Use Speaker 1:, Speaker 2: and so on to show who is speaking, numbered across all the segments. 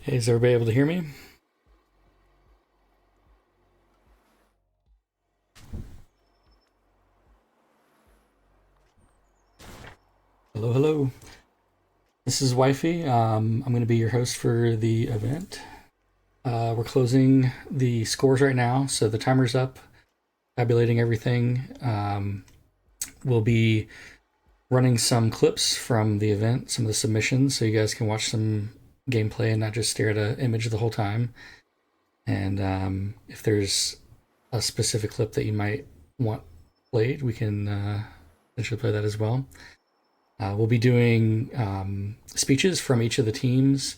Speaker 1: Hey, is everybody able to hear me? Hello, hello. This is Wifey. I'm going to be your host for the event. We're closing the scores right now, so the timer's up, tabulating everything. We'll be running some clips from the event, some of the submissions, so you guys can watch some gameplay and not just stare at an image the whole time. And if there's a specific clip that you might want played, we can potentially play that as well. We'll be doing speeches from each of the teams.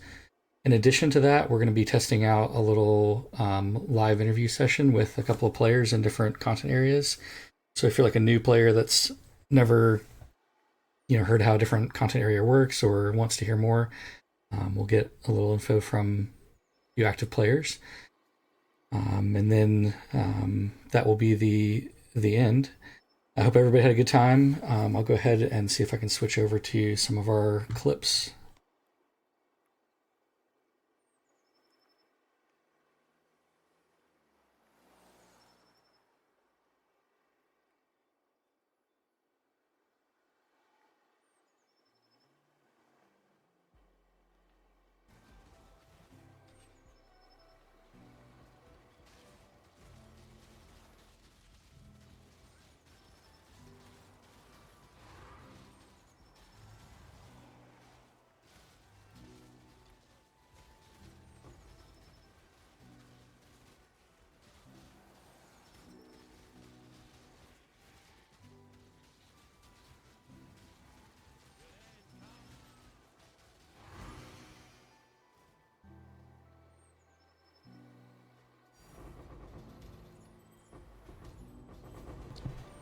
Speaker 1: In addition to that, we're going to be testing out a little live interview session with a couple of players in different content areas. So if you're like a new player that's never heard how a different content area works or wants to hear more, we'll get a little info from you active players. And then that will be the end. I hope everybody had a good time. I'll go ahead and see if I can switch over to some of our clips.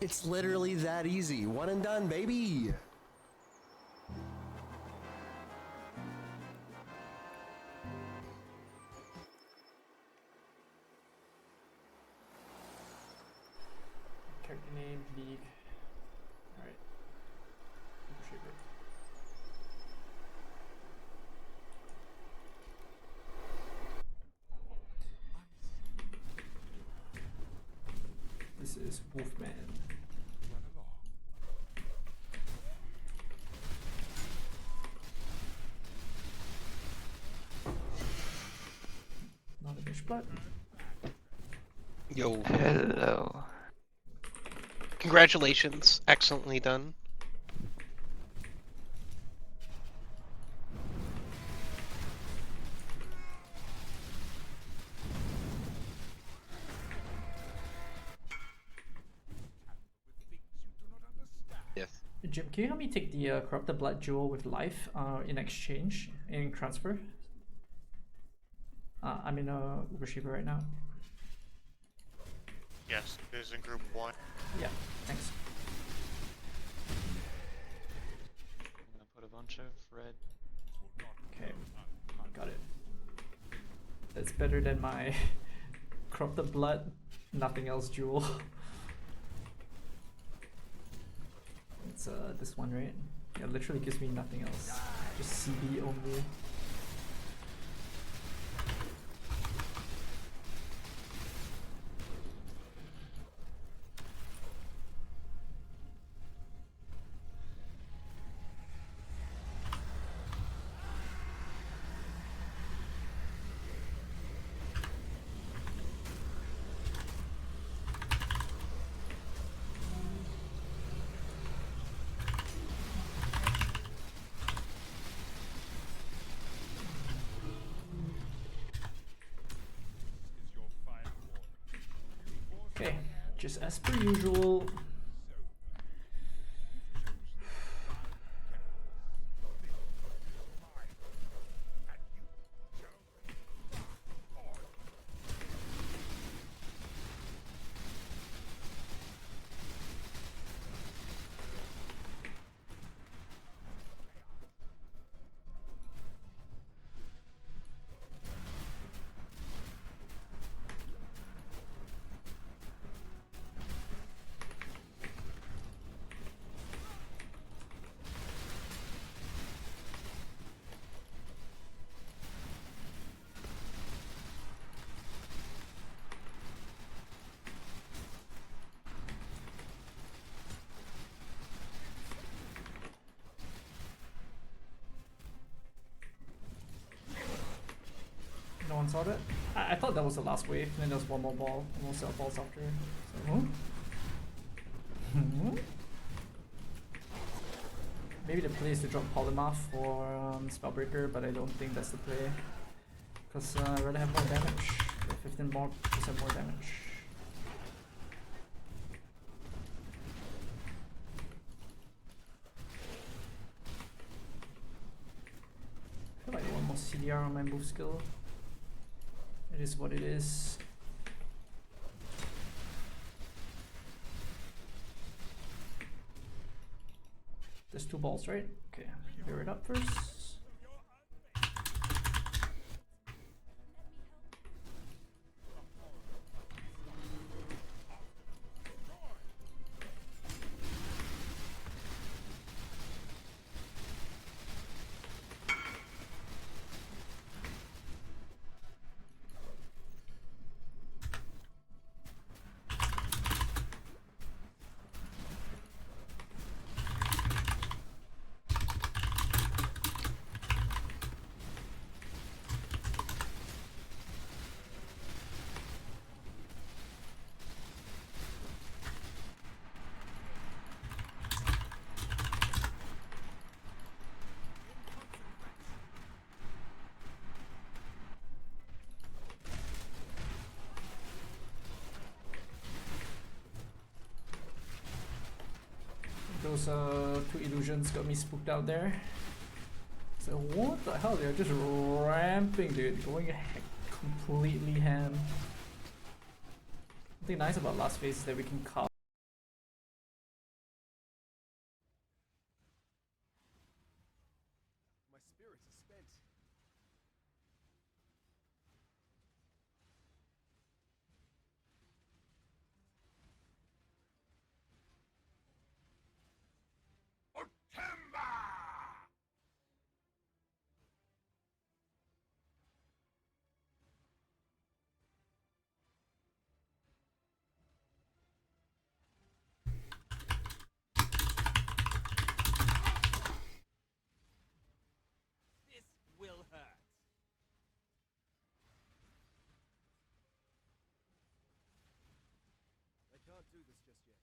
Speaker 2: It's literally that easy. One and done, baby.
Speaker 3: Character name, league. Alright. Appreciate it. This is Wolfman. Not a bitch, but
Speaker 4: Yo.
Speaker 5: Hello.
Speaker 4: Congratulations. Excellently done. Yes.
Speaker 3: Jim, can you help me take the corrupted blood jewel with life in exchange in transfer? I'm in a receiver right now.
Speaker 6: Yes, it is in group 1.
Speaker 3: Yeah, thanks.
Speaker 5: I'm gonna put a bunch of red.
Speaker 3: Okay, got it. That's better than my corrupted blood, nothing else jewel. It's this one, right? Yeah, literally gives me nothing else. Just CB only. Okay, just as per usual. one saw that. I thought that was the last wave, and then there was one more ball, and more cell balls after. So, maybe the play is to drop Polymath for Spellbreaker, but I don't think that's the play. Because I'd rather have more damage. 15% more damage. I feel like I want more CDR on my move skill. It is what it is. There's 2 balls, right? Okay, bear it up first. Those 2 illusions got me spooked out there. So what the hell? They're just ramping, dude. Going completely ham. Something nice about last phase is that we can cast.
Speaker 2: My spirits are spent. This will hurt. I can't do this just yet.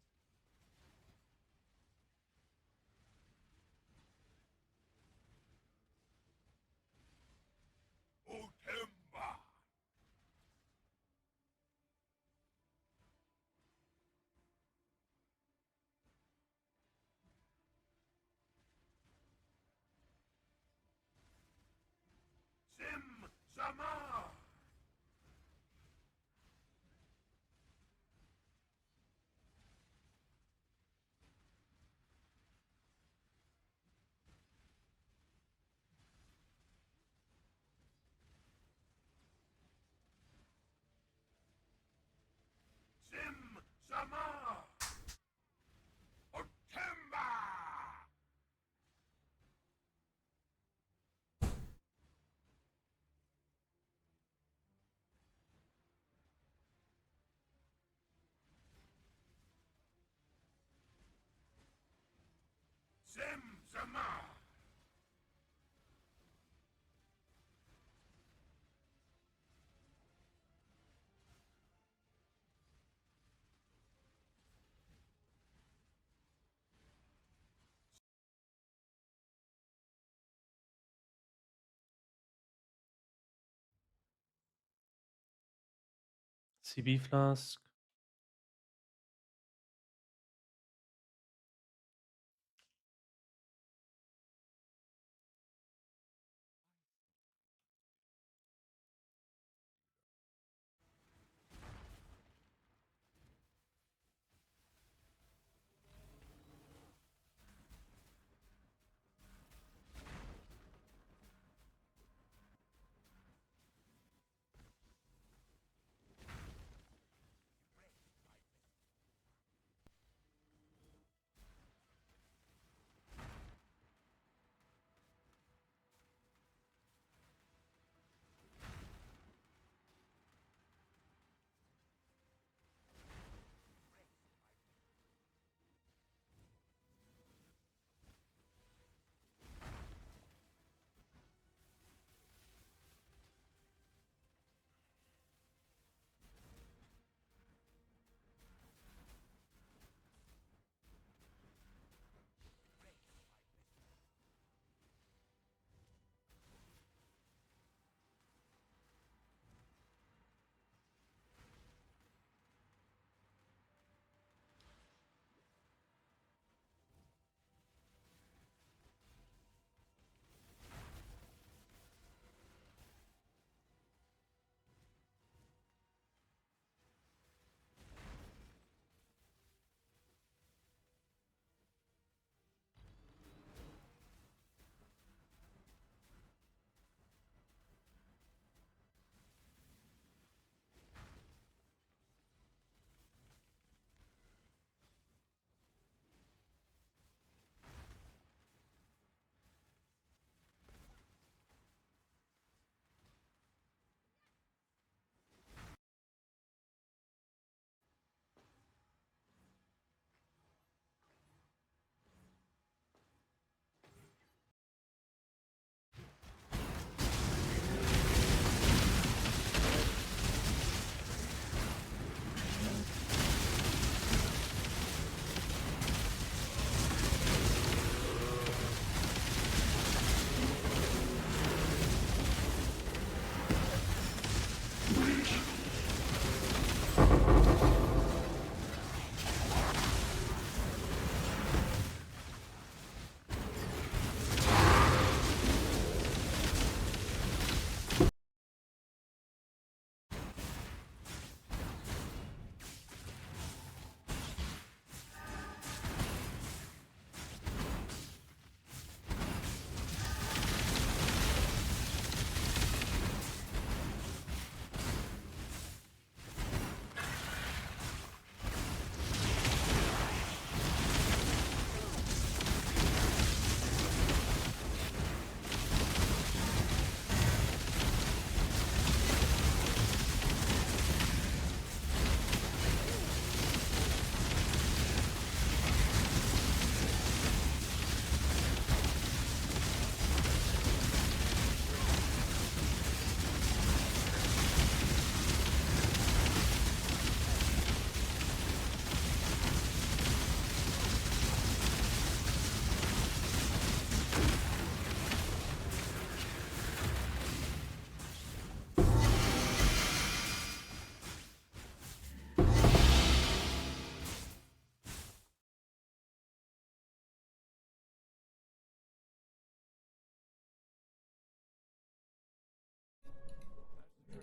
Speaker 7: CB flask.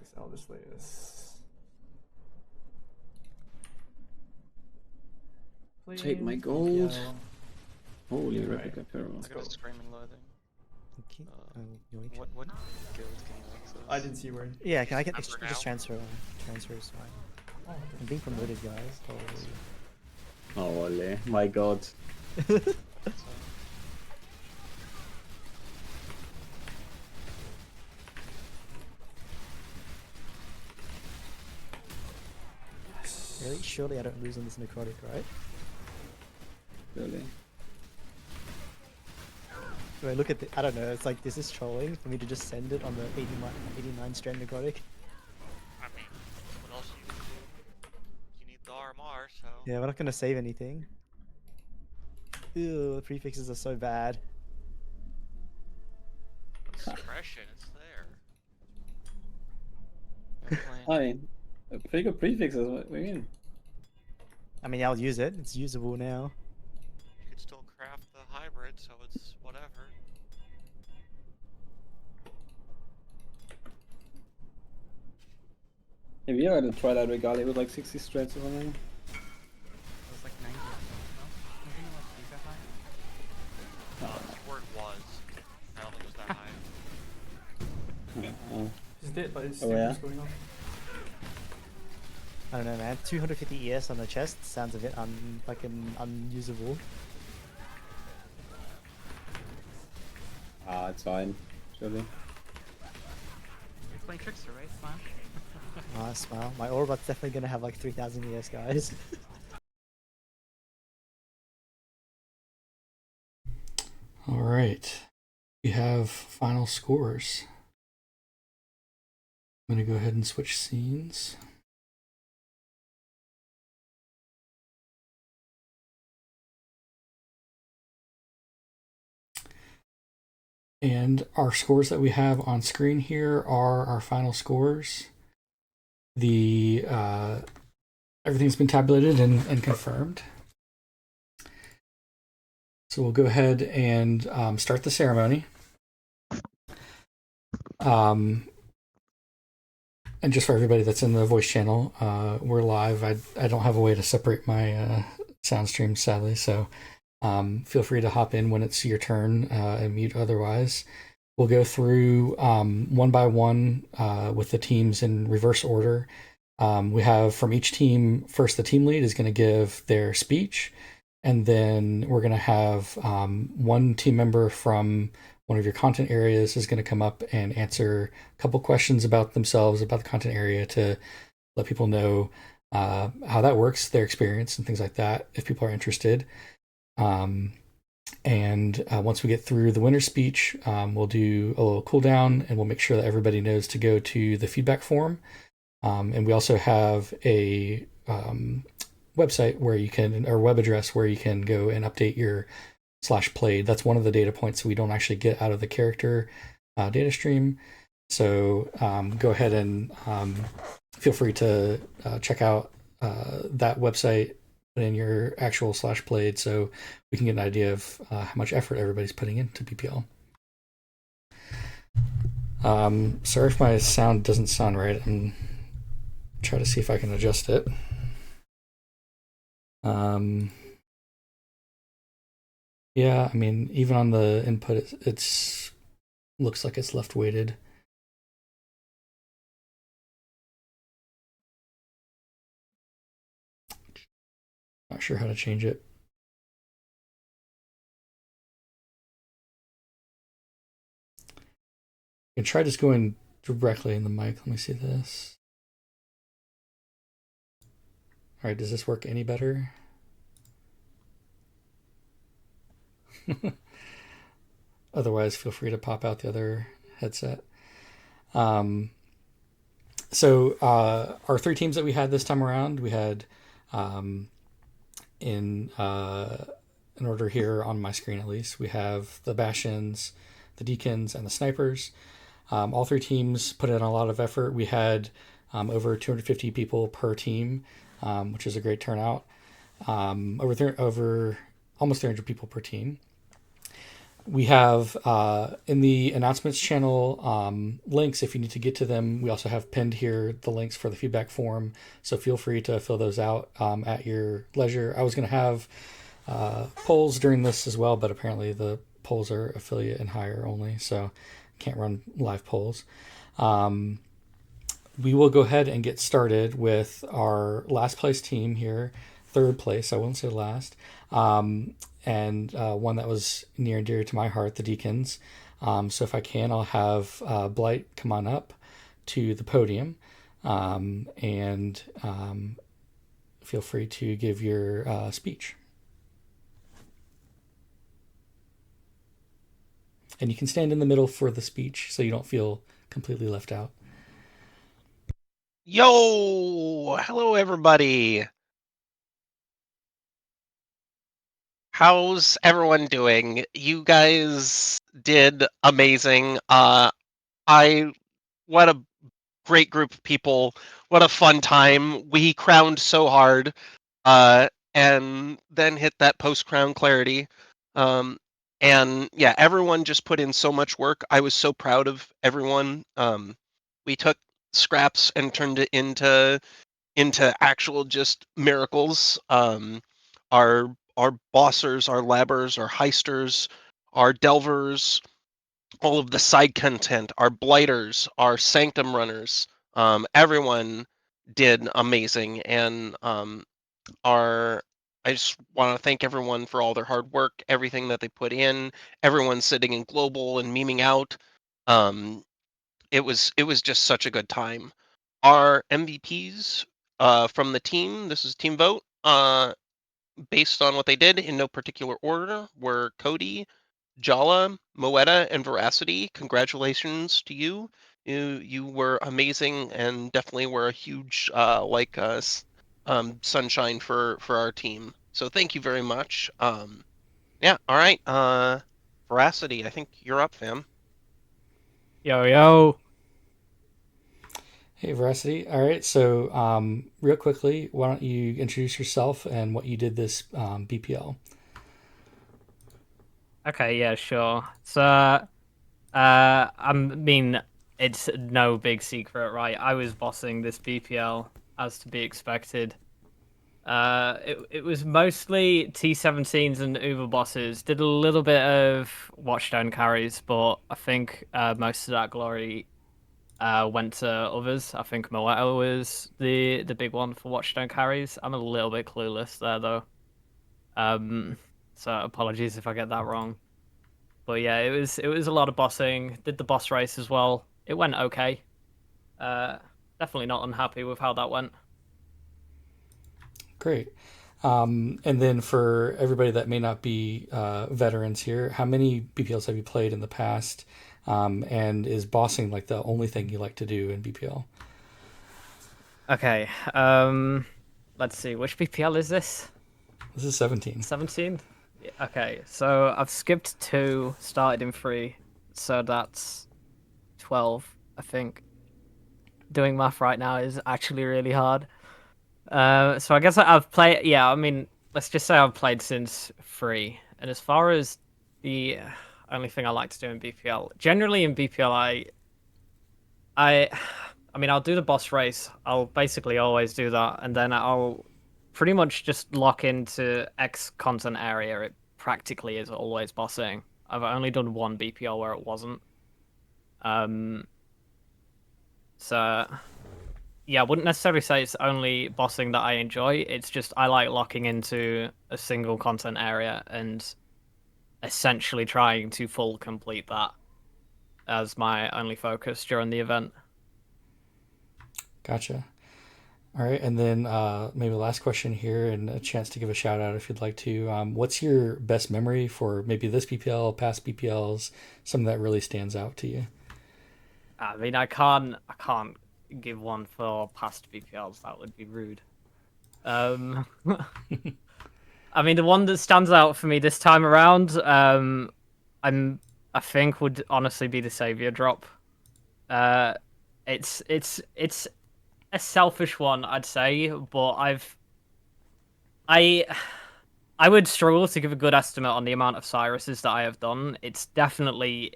Speaker 3: These Elder Slayers.
Speaker 8: Take my
Speaker 3: Clean,
Speaker 8: gold.
Speaker 3: BPL.
Speaker 8: Holy
Speaker 3: Yeah,
Speaker 8: replica
Speaker 3: right.
Speaker 8: peril.
Speaker 5: I got a screaming loading.
Speaker 9: Okay.
Speaker 5: What guild can you access?
Speaker 3: I didn't see where.
Speaker 9: Yeah, can I get
Speaker 6: Remember
Speaker 9: just
Speaker 6: now?
Speaker 9: transfer is fine.
Speaker 3: Oh,
Speaker 9: I'm being promoted, guys. Holy.
Speaker 8: Holy, my god.
Speaker 9: Really? Surely I don't lose on this necrotic, right?
Speaker 8: Really.
Speaker 9: Do I look at the? I don't know. It's like this is trolling for me to just send it on the 89 strand necrotic.
Speaker 6: I mean, what else you can do? You need the RMR, so.
Speaker 9: Yeah, we're not gonna save anything. Ew, the prefixes are so bad.
Speaker 6: Suppression, it's there.
Speaker 5: They're playing-
Speaker 8: Hi. Pretty good prefixes, what do you mean?
Speaker 9: I mean, I'll use it. It's usable now.
Speaker 6: You could still craft the hybrid, so it's whatever.
Speaker 8: Have you ever tried that Regali with like 60 strats or something?
Speaker 5: It was like 90 or something, no? Wasn't it like that high?
Speaker 6: Keyword was. I don't think it was that high.
Speaker 3: he's dead, but his
Speaker 8: Oh,
Speaker 3: stream
Speaker 8: yeah?
Speaker 3: is going off.
Speaker 9: I don't know, man. 250 ES on the chest sounds a bit fucking unusable.
Speaker 8: It's fine. Surely.
Speaker 5: He's playing Trickster, right? Smile.
Speaker 9: Ah, smile. My Orbot's definitely gonna have like 3000 ES, guys.
Speaker 1: All right. We have final scores. I'm going to go ahead and switch scenes. And our scores that we have on screen here are our final scores. The everything's been tabulated and confirmed. So we'll go ahead and start the ceremony. And just for everybody that's in the voice channel, we're live. I don't have a way to separate my sound stream, sadly, so feel free to hop in when it's your turn and mute otherwise. We'll go through one by one with the teams in reverse order. We have from each team, first the team lead is going to give their speech, and then we're going to have one team member from one of your content areas is going to come up and answer a couple questions about themselves, about the content area, to let people know how that works, their experience, and things like that, if people are interested. And once we get through the winner's speech, we'll do a little cool down, and we'll make sure that everybody knows to go to the feedback form. And we also have a website where you can, or web address where you can go and update your /played. That's one of the data points we don't actually get out of the character data stream. So go ahead and feel free to check out that website, put in your actual /played, so we can get an idea of how much effort everybody's putting into BPL. Sorry if my sound doesn't sound right. I'm try to see if I can adjust it. Yeah, I mean, even on the input, it's looks like it's left weighted. Not sure how to change it. You can try just going directly in the mic. Let me see this. All right, does this work any better? Otherwise, feel free to pop out the other headset. So our three teams that we had this time around, we had in order here on my screen at least, we have the Bastions, the Deacons, and the Snipers. All three teams put in a lot of effort. We had over 250 people per team, which is a great turnout. Over almost 300 people per team. we have in the announcements channel links if you need to get to them. We also have pinned here the links for the feedback form, so feel free to fill those out at your leisure. I was going to have polls during this as well, but apparently the polls are affiliate and higher only, so can't run live polls. We will go ahead and get started with our last place team here, third place. I won't say last, and one that was near and dear to my heart, the Deacons. So if I can, I'll have Blight come on up to the podium, and feel free to give your speech. And you can stand in the middle for the speech so you don't feel completely left out.
Speaker 4: Yo! Hello, everybody. How's everyone doing? You guys did amazing. What a great group of people. What a fun time. We crowned so hard, and then hit that post-crown clarity. And yeah, everyone just put in so much work. I was so proud of everyone. We took scraps and turned it into actual just miracles. Our bossers, our labbers, our heisters, our delvers, all of the side content, our blighters, our sanctum runners, everyone did amazing, and our I just want to thank everyone for all their hard work, everything that they put in. Everyone sitting in global and memeing out. Um, it was just such a good time. Our MVPs from the team, this is team vote, based on what they did in no particular order, were Cody, Jala, Moeta, and Veracity. Congratulations to you. You were amazing and definitely were a huge sunshine for our team. So thank you very much. Yeah, all right. Veracity, I think you're up, fam.
Speaker 5: Yo, yo.
Speaker 1: Hey, Veracity. All right, so real quickly, why don't you introduce yourself and what you did this BPL?
Speaker 5: Okay, yeah, sure. So, I mean, it's no big secret, right? I was bossing this BPL as to be expected. It was mostly T17s and Uber bosses. Did a little bit of Watchstone carries, but I think most of that glory went to others. I think Moetto was the big one for Watchstone carries. I'm a little bit clueless there though. Um, so apologies if I get that wrong. But yeah, it was a lot of bossing. Did the boss race as well. It went okay. Uh, Definitely not unhappy with how that went.
Speaker 1: Great. And then for everybody that may not be veterans here, how many BPLs have you played in the past? And is bossing like the only thing you like to do in BPL?
Speaker 5: Okay. Let's see. Which BPL is this?
Speaker 1: This is 17.
Speaker 5: 17? Okay, so I've skipped 2, started in 3, so that's 12, I think. Doing math right now is actually really hard. So I guess I've played. Yeah, I mean, let's just say I've played since 3. And as far as the only thing I like to do in BPL, generally in BPL, I, I mean, I'll do the boss race. I'll basically always do that, and then I'll pretty much just lock into X content area. It practically is always bossing. I've only done one BPL where it wasn't. Um, so yeah, I wouldn't necessarily say it's only bossing that I enjoy. It's just I like locking into a single content area and essentially trying to full complete that as my only focus during the event.
Speaker 1: Gotcha. All right, and then maybe the last question here, and a chance to give a shout out if you'd like to. What's your best memory for maybe this BPL, past BPLs, something that really stands out to you?
Speaker 5: I mean, I can't give one for past BPLs. That would be rude. Um, I mean, the one that stands out for me this time around, I think would honestly be the Savior drop. Uh, it's a selfish one, I'd say, but I I would struggle to give a good estimate on the amount of Cyruses that I have done. It's definitely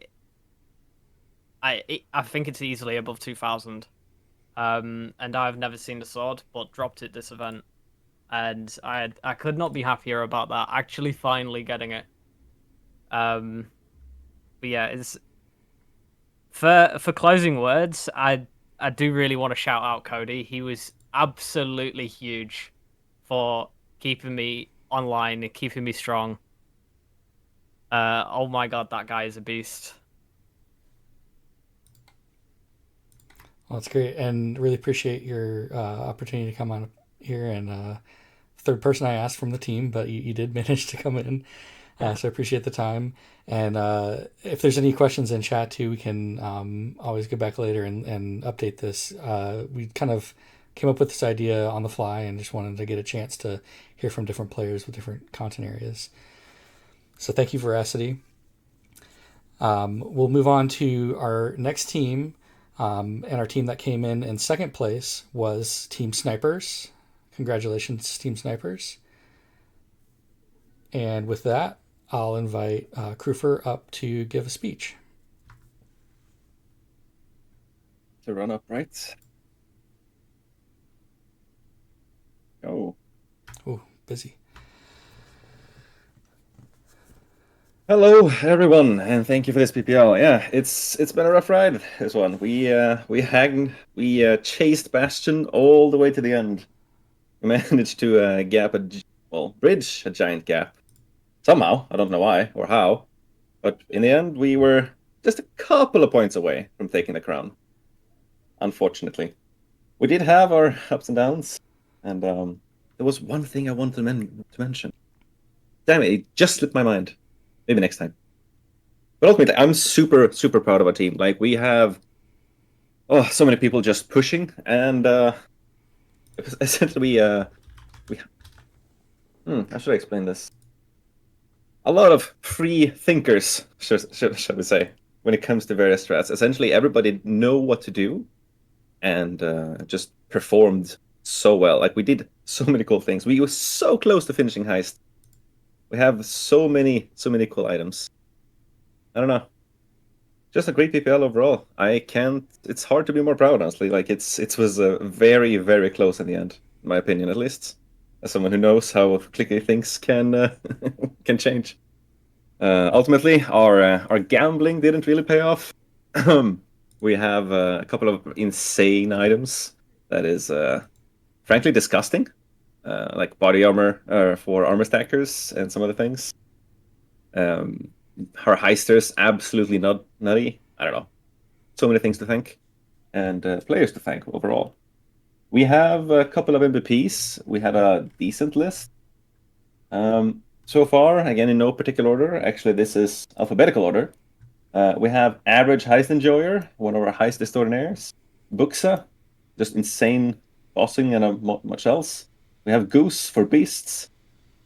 Speaker 5: I think it's easily above 2,000. And I've never seen the sword, but dropped it this event, and I could not be happier about that. Actually, finally getting it. Um, but yeah, it's for closing words. I do really want to shout out Cody. He was absolutely huge for keeping me online and keeping me strong. Oh my god, that guy is a beast.
Speaker 1: Well, that's great, and really appreciate your opportunity to come on here. And third person I asked from the team, but you did manage to come in, so I appreciate the time. And if there's any questions in chat too, we can always go back later and update this. We kind of came up with this idea on the fly and just wanted to get a chance to hear from different players with different content areas. So thank you, Veracity. We'll move on to our next team. And our team that came in second place was Team Snipers. Congratulations, Team Snipers. And with that, I'll invite Krufer up to give a speech.
Speaker 10: To run up, right? Oh.
Speaker 1: Oh, busy.
Speaker 10: Hello, everyone, and thank you for this BPL. Yeah, it's been a rough ride. This one, we chased Bastion all the way to the end. We managed to bridge a giant gap somehow. I don't know why or how, but in the end, we were just a couple of points away from taking the crown. Unfortunately, we did have our ups and downs, and there was one thing I wanted to mention. Damn it just slipped my mind. Maybe next time. But ultimately, I'm super, super proud of our team. Like, we have so many people just pushing, and essentially, how should I explain this? A lot of free thinkers, shall we say, when it comes to various strats. Essentially, everybody know what to do, and just performed so well. Like, we did so many cool things. We were so close to finishing heist. We have so many cool items. I don't know. Just a great PPL overall. I can't. It's hard to be more proud, honestly. Like it was very, very close in the end, in my opinion, at least. As someone who knows how clicky things can can change. Ultimately, our gambling didn't really pay off. We have a couple of insane items that is frankly disgusting, like body armor for armor stackers and some other things. Um, her heisters absolutely nutty. I don't know. So many things to thank, and players to thank overall. We have a couple of MVPs. We had a decent list. So far, again, in no particular order. Actually, this is alphabetical order. We have Average Heist Enjoyer, one of our heist extraordinaires. Buxa, just insane bossing and much else. We have Goose for Beasts.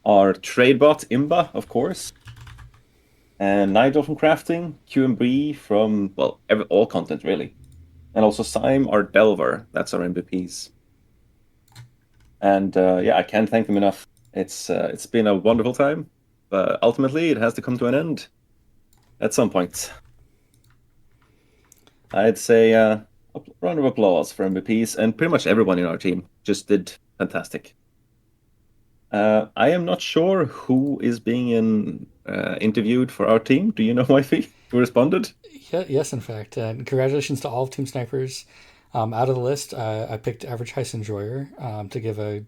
Speaker 10: Our trade bot, Imba, of course. And Nigel from Crafting. QMB from, well, all content, really. And also Syme, our Delver. That's our MVPs. And yeah, I can't thank them enough. It's been a wonderful time, but ultimately it has to come to an end at some point. I'd say a round of applause for MVPs, and pretty much everyone in our team just did fantastic. I am not sure who is being interviewed for our team. Do you know, Wifey, who responded?
Speaker 1: Yeah, yes, in fact. And congratulations to all of Team Snipers. Out of the list, I picked Average Heist Enjoyer to give a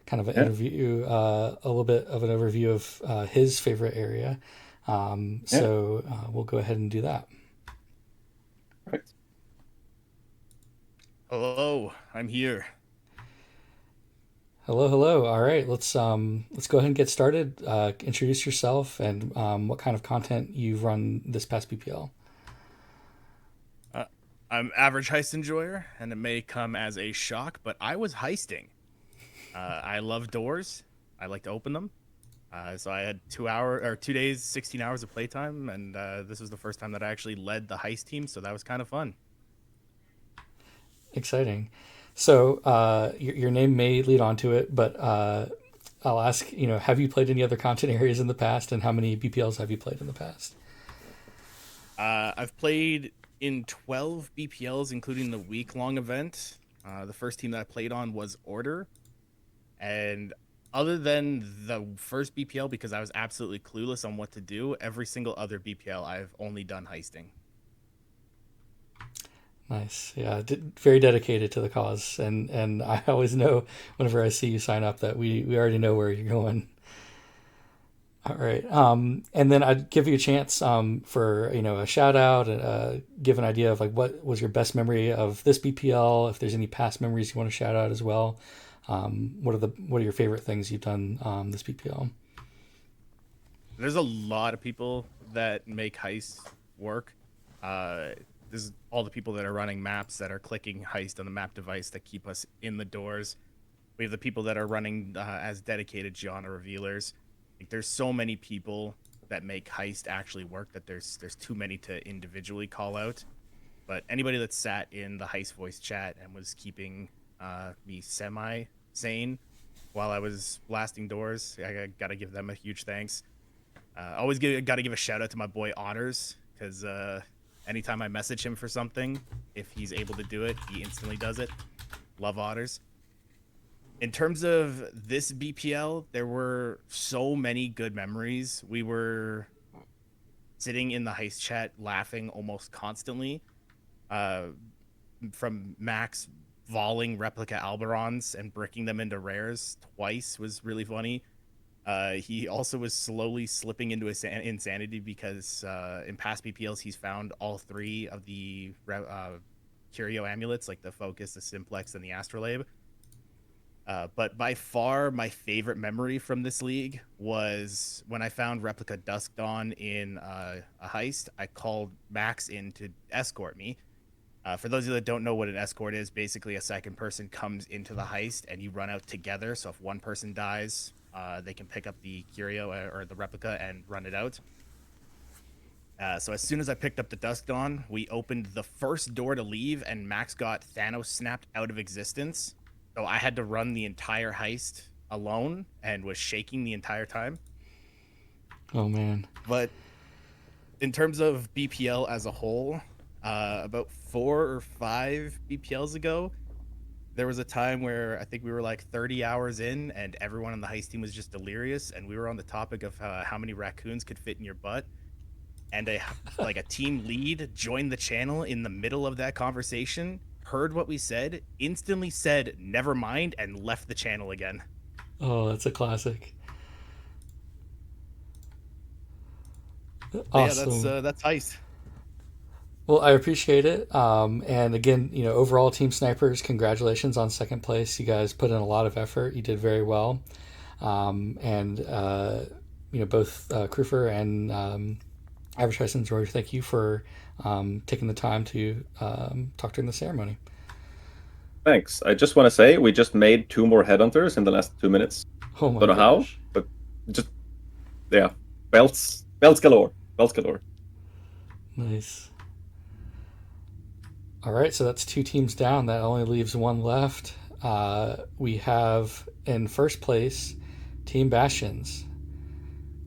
Speaker 1: kind of an interview, a little bit of an overview of his favorite area. So we'll go ahead and do that.
Speaker 10: Perfect.
Speaker 11: Hello, I'm here.
Speaker 1: Hello, hello. All right, let's go ahead and get started. Introduce yourself and what kind of content you've run this past BPL.
Speaker 11: I'm Average Heist Enjoyer, and it may come as a shock, but I was heisting. I love doors. I like to open them. So I had 2 days, 16 hours of playtime, and this was the first time that I actually led the heist team, so that was kind of fun.
Speaker 1: Exciting. So your name may lead on to it, but I'll ask, have you played any other content areas in the past, and how many BPLs have you played in the past?
Speaker 11: I've played in 12 BPLs, including the week-long event. The first team that I played on was Order, and other than the first BPL, because I was absolutely clueless on what to do, every single other BPL I've only done heisting.
Speaker 1: Nice. Yeah, very dedicated to the cause, and I always know whenever I see you sign up that we already know where you're going. All right. And then I'd give you a chance for a shout out and give an idea of like what was your best memory of this BPL. If there's any past memories you want to shout out as well. What are your favorite things you've done this BPL?
Speaker 11: There's a lot of people that make heist work. This is all the people that are running maps that are clicking heist on the map device that keep us in the doors. We have the people that are running as dedicated genre revealers. Like, there's so many people that make heist actually work that there's too many to individually call out. But anybody that sat in the heist voice chat and was keeping me semi sane while I was blasting doors, I gotta give them a huge thanks. Always gotta give a shout out to my boy Honors, because anytime I message him for something, if he's able to do it, he instantly does it. Love Otters. In terms of this BPL, there were so many good memories. We were sitting in the heist chat laughing almost constantly. From Max volleying replica Alberons and bricking them into rares twice was really funny. He also was slowly slipping into his insanity because in past BPLs he's found all three of the curio amulets, like the Focus, the Simplex, and the Astrolabe. But by far my favorite memory from this league was when I found Replica Dusk Dawn in a heist. I called Max in to escort me. For those of you that don't know what an escort is, basically a second person comes into the heist and you run out together. So if one person dies, they can pick up the curio or the replica and run it out. So as soon as I picked up the Dusk Dawn, we opened the first door to leave, and Max got Thanos snapped out of existence. So I had to run the entire heist alone and was shaking the entire time.
Speaker 1: Oh man.
Speaker 11: But in terms of BPL as a whole, about 4 or 5 BPLs ago, there was a time where I think we were like 30 hours in and everyone on the heist team was just delirious, and we were on the topic of how many raccoons could fit in your butt. And a team lead joined the channel in the middle of that conversation, heard what we said, instantly said never mind, and left the channel again.
Speaker 1: Oh, that's a classic.
Speaker 11: Awesome.
Speaker 1: Yeah,
Speaker 11: that's heist.
Speaker 1: Well, I appreciate it. And again, overall, Team Snipers, congratulations on second place. You guys put in a lot of effort. You did very well. And both Krufer and Advertise and George, thank you for taking the time to talk during the ceremony.
Speaker 10: Thanks. I just want to say we just made 2 more headhunters in the last 2 minutes.
Speaker 1: Oh my
Speaker 10: Don't know
Speaker 1: gosh.
Speaker 10: how, but just belts galore, belts galore.
Speaker 1: Nice. All right, so that's 2 teams down. That only leaves 1 left. We have in first place Team Bastions.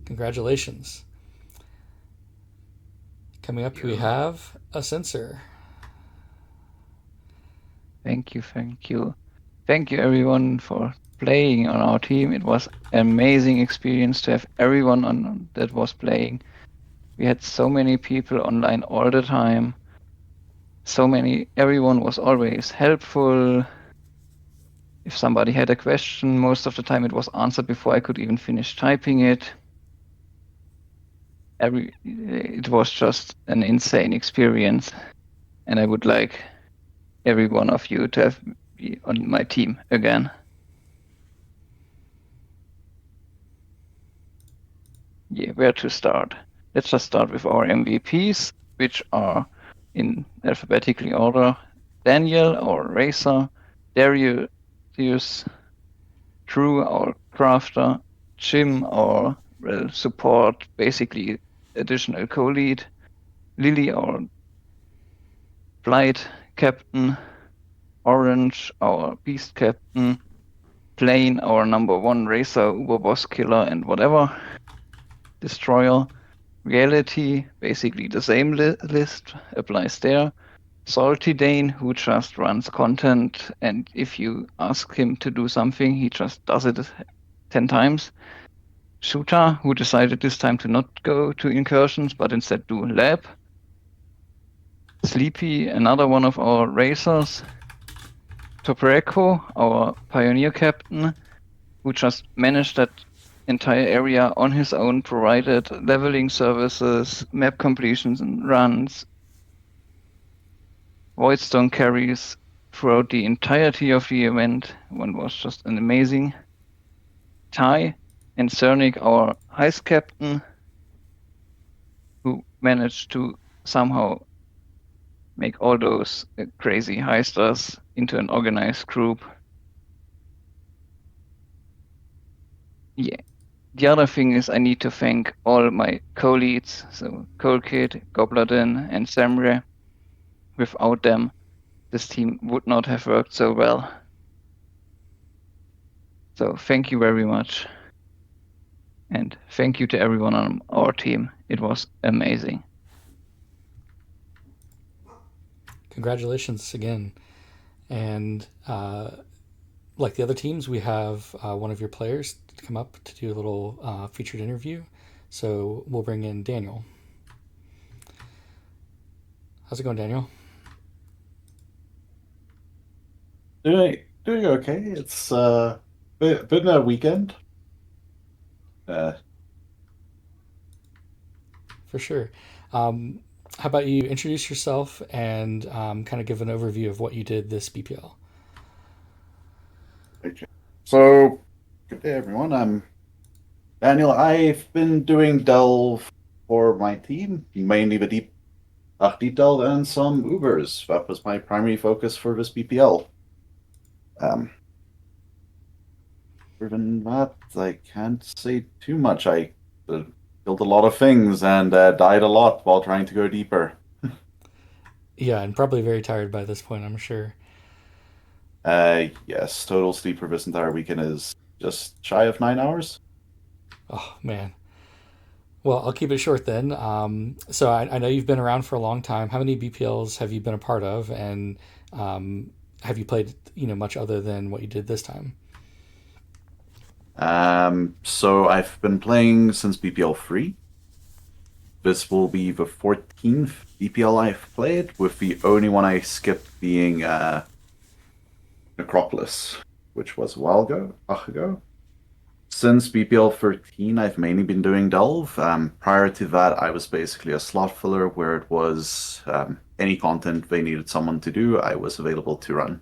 Speaker 1: Congratulations. Coming up, we have a censor.
Speaker 12: Thank you. Thank you everyone for playing on our team. It was an amazing experience to have everyone on that was playing. We had so many people online all the time. Everyone was always helpful. If somebody had a question, most of the time it was answered before I could even finish typing it. It was just an insane experience, and I would like every one of you to have me on my team again. Yeah, where to start? Let's just start with our MVPs, which are in alphabetically order: Daniel, our racer; Darius; Drew, our crafter; Jim, our support, basically additional co-lead; Lily, our flight captain; Orange, our beast captain; Plane, our number one racer, Uber Boss Killer, and whatever. Destroyer. Reality, basically the same list applies there. Salty Dane, who just runs content, and if you ask him to do something, he just does it 10 times. Shooter, who decided this time to not go to incursions, but instead do lab. Sleepy, another one of our racers. Toporeko, our pioneer captain, who just managed that entire area on his own, provided leveling services, map completions and runs, Voidstone carries throughout the entirety of the event. One was just an amazing. Ty and Cernic, our heist captain, who managed to somehow make all those crazy heisters into an organized group. Yeah. The other thing is I need to thank all my co-leads, so Colkid, Gobladin, and Samre. Without them, this team would not have worked so well. So thank you very much. And thank you to everyone on our team. It was amazing.
Speaker 1: Congratulations again. And like the other teams, we have one of your players to come up to do a little featured interview. So we'll bring in Daniel. How's it going, Daniel?
Speaker 13: Doing okay. It's been a weekend.
Speaker 1: For sure. How about you introduce yourself and kind of give an overview of what you did this BPL?
Speaker 13: Okay. So, good day, everyone. I'm Daniel. I've been doing Delve for my team, mainly the deep Delve and some Ubers. That was my primary focus for this BPL. Other than that, I can't say too much. I built a lot of things and died a lot while trying to go deeper.
Speaker 1: Yeah, and probably very tired by this point, I'm sure.
Speaker 13: Yes, total sleep for this entire weekend is just shy of 9 hours.
Speaker 1: Oh, man. Well, I'll keep it short then. So I know you've been around for a long time. How many BPLs have you been a part of? And have you played, much other than what you did this time?
Speaker 13: So I've been playing since BPL 3. This will be the 14th BPL I've played, with the only one I skipped being Necropolis, which was a while ago. Since BPL 13, I've mainly been doing Delve. Prior to that, I was basically a slot filler where it was any content they needed someone to do, I was available to run.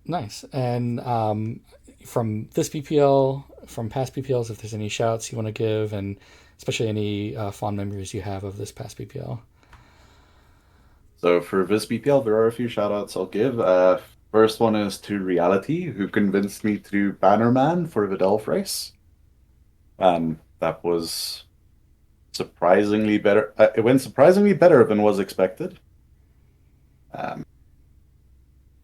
Speaker 1: Nice. And from this BPL, from past BPLs, if there's any shouts you want to give, and especially any fond memories you have of this past BPL.
Speaker 13: So for this BPL, there are a few shoutouts I'll give. First one is to Reality, who convinced me to do Bannerman for the Delph race. That was surprisingly better. It went surprisingly better than was expected.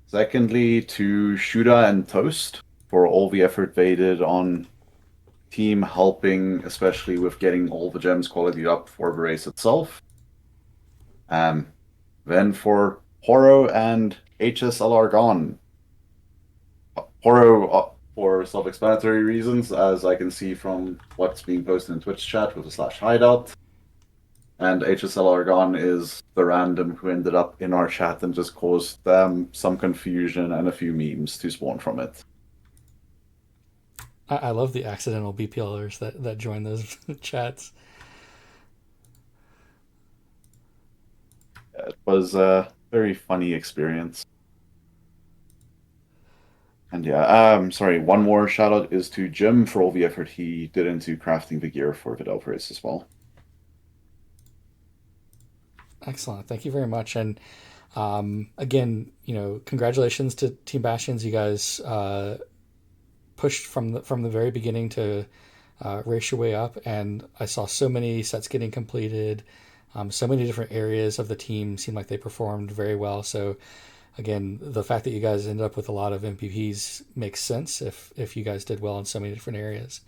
Speaker 13: Secondly, to Shuda and Toast for all the effort they did on team helping, especially with getting all the gems quality up for the race itself. Then for Horo and HSL Argon. Horo, for self-explanatory reasons, as I can see from what's being posted in Twitch chat with a /hideout. And HSL Argon is the random who ended up in our chat and just caused some confusion and a few memes to spawn from it.
Speaker 1: I love the accidental BPLers that join those chats.
Speaker 13: It was a very funny experience. And yeah, sorry, one more shout out is to Jim for all the effort he did into crafting the gear for the Delph race as well.
Speaker 1: Excellent. Thank you very much. And again, congratulations to Team Bastions. You guys pushed from the very beginning to race your way up, and I saw so many sets getting completed. So many different areas of the team seemed like they performed very well. So again, the fact that you guys ended up with a lot of MVPs makes sense if you guys did well in so many different areas.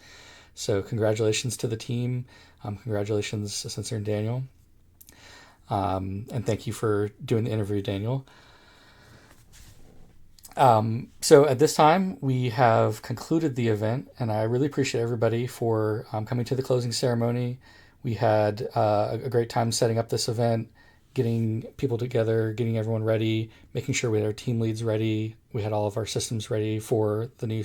Speaker 1: So congratulations to the team. Congratulations, Sensor and Daniel. And thank you for doing the interview, Daniel. So at this time, we have concluded the event, and I really appreciate everybody for coming to the closing ceremony. We had a great time setting up this event, getting people together, getting everyone ready, making sure we had our team leads ready. We had all of our systems ready for the new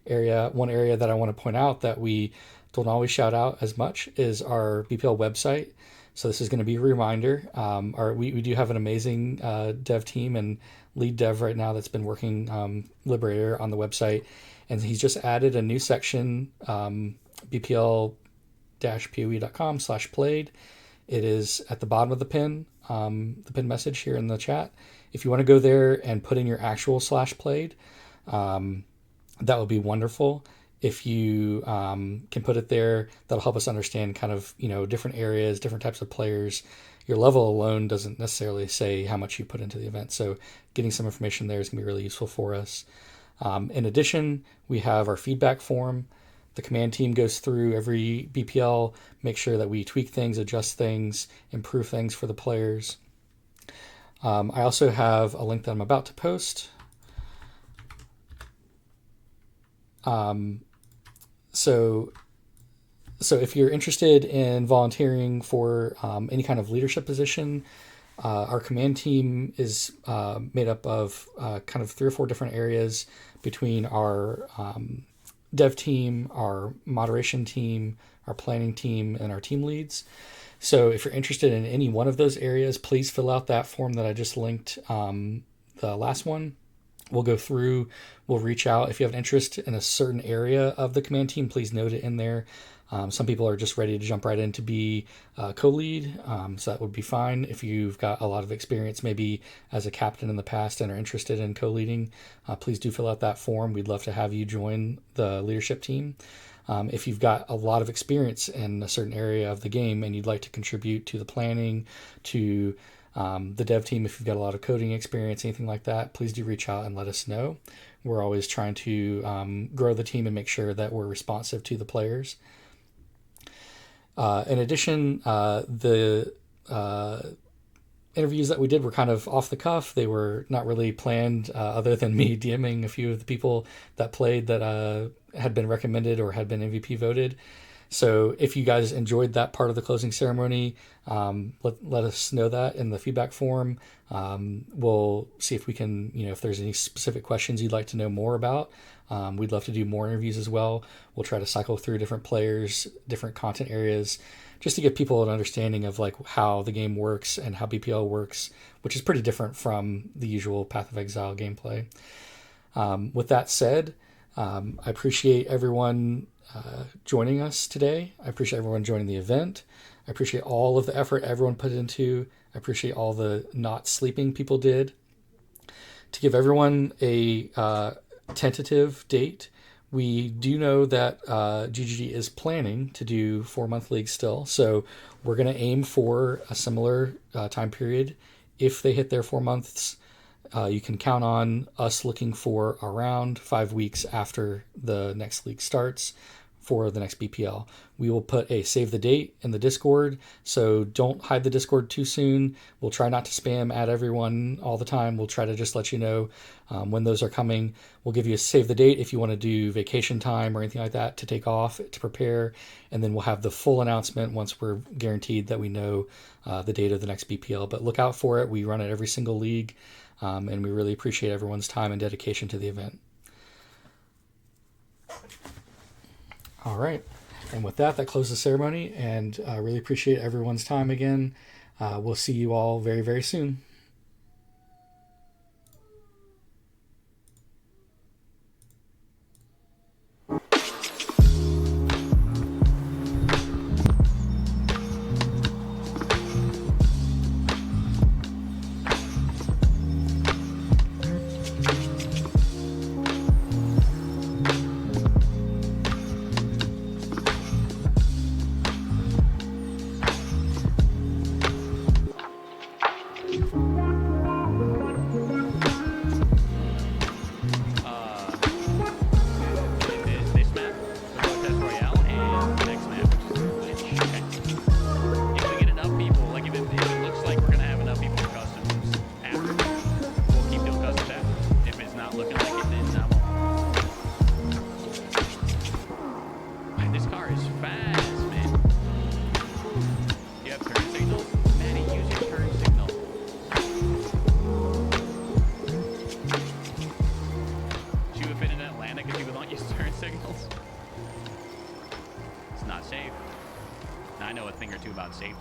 Speaker 1: area. One area that I want to point out that we don't always shout out as much is our BPL website. So this is going to be a reminder. We do have an amazing dev team and lead dev right now that's been working Liberator on the website, and he's just added a new section, bpl-poe.com/played. It is at the bottom of the pin message here in the chat. If you want to go there and put in your actual /played, that would be wonderful. If you can put it there, that'll help us understand kind of, different areas, different types of players. Your level alone doesn't necessarily say how much you put into the event. So getting some information there is going to be really useful for us. In addition, we have our feedback form. The command team goes through every BPL, make sure that we tweak things, adjust things, improve things for the players. I also have a link that I'm about to post. So if you're interested in volunteering for any kind of leadership position, our command team is made up of kind of 3 or 4 different areas between our dev team, our moderation team, our planning team, and our team leads. So if you're interested in any one of those areas, please fill out that form that I just linked, the last one. We'll go through, we'll reach out. If you have an interest in a certain area of the command team, please note it in there. Some people are just ready to jump right in to be co-lead, so that would be fine. If you've got a lot of experience maybe as a captain in the past and are interested in co-leading, please do fill out that form. We'd love to have you join the leadership team. If you've got a lot of experience in a certain area of the game and you'd like to contribute to the planning, to the dev team, if you've got a lot of coding experience, anything like that, please do reach out and let us know. We're always trying to grow the team and make sure that we're responsive to the players. In addition, the interviews that we did were kind of off the cuff. They were not really planned, other than me DMing a few of the people that played that had been recommended or had been MVP voted. So if you guys enjoyed that part of the closing ceremony, let us know that in the feedback form. We'll see if we can, if there's any specific questions you'd like to know more about. We'd love to do more interviews as well. We'll try to cycle through different players, different content areas, just to give people an understanding of like how the game works and how BPL works, which is pretty different from the usual Path of Exile gameplay. With that said, I appreciate everyone joining us today. I appreciate everyone joining the event. I appreciate all of the effort everyone put into. I appreciate all the not sleeping people did. To give everyone a tentative date, we do know that GGG is planning to do 4-month leagues still, so we're going to aim for a similar time period. If they hit their 4 months, you can count on us looking for around 5 weeks after the next league starts for the next BPL. We will put a save the date in the Discord, so don't hide the Discord too soon. We'll try not to spam at everyone all the time. We'll try to just let you know when those are coming. We'll give you a save the date if you want to do vacation time or anything like that to take off, to prepare, and then we'll have the full announcement once we're guaranteed that we know the date of the next BPL. But look out for it. We run it every single league, and we really appreciate everyone's time and dedication to the event. All right. And with that, that closes the ceremony, and I really appreciate everyone's time again. We'll see you all very, very soon.
Speaker 14: won't use turn signals. It's not safe. Now, I know a thing or two about safety.